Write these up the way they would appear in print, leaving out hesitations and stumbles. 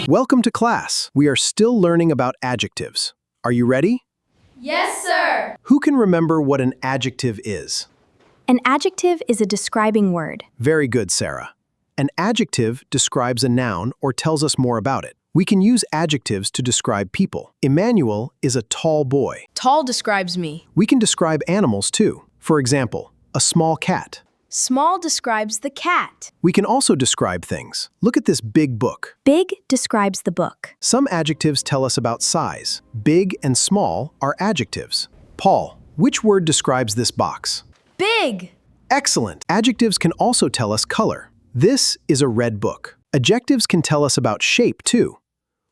Welcome to class. We are still learning about adjectives. Are you ready? Yes, sir. Who can remember what an adjective is? An adjective is a describing word. Very good, Sarah. An adjective describes a noun or tells us more about it. We can use adjectives to describe people. Emmanuel is a tall boy. Tall describes me. We can describe animals too. For example, a small cat. Small describes the cat. We can also describe things. Look at this big book. Big describes the book. Some adjectives tell us about size. Big and small are adjectives. Paul, which word describes this box? Big. Excellent. Adjectives can also tell us color. This is a red book. Adjectives can tell us about shape too.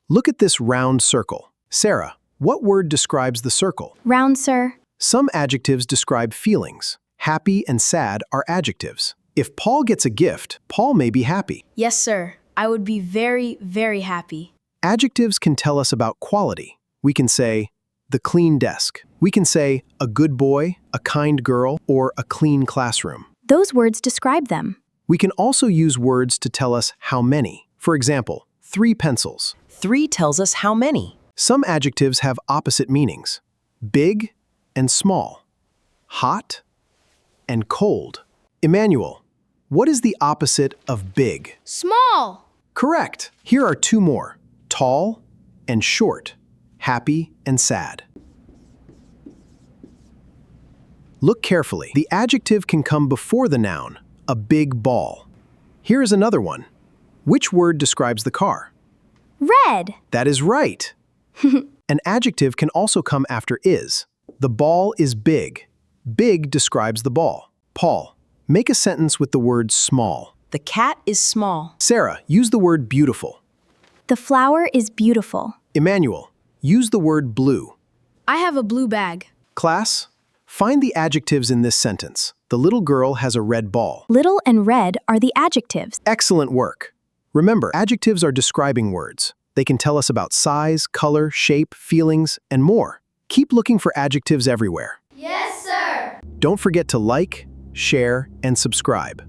Look at this round circle. Sarah, what word describes the circle? Round, sir. Some adjectives describe feelings. Happy and sad are adjectives. If Paul gets a gift, Paul may be happy. Yes, sir. I would be very, very happy. Adjectives can tell us about quality. We can say, the clean desk. We can say, a good boy, a kind girl, or a clean classroom. Those words describe them. We can also use words to tell us how many. For example, 3 pencils. 3 tells us how many. Some adjectives have opposite meanings. Big and small. Hot and cold. Emmanuel, what is the opposite of big? Small. Correct. Here are 2 more. Tall and short. Happy and sad. Look carefully. The adjective can come before the noun, a big ball. Here is another one. Which word describes the car? Red. That is right. An adjective can also come after is. The ball is big. Big describes the ball. Paul, make a sentence with the word small. The cat is small. Sarah, use the word beautiful. The flower is beautiful. Emmanuel, use the word blue. I have a blue bag. Class, find the adjectives in this sentence. The little girl has a red ball. Little and red are the adjectives. Excellent work. Remember, adjectives are describing words. They can tell us about size, color, shape, feelings, and more. Keep looking for adjectives everywhere. Yes, sir. Don't forget to like, share, and subscribe.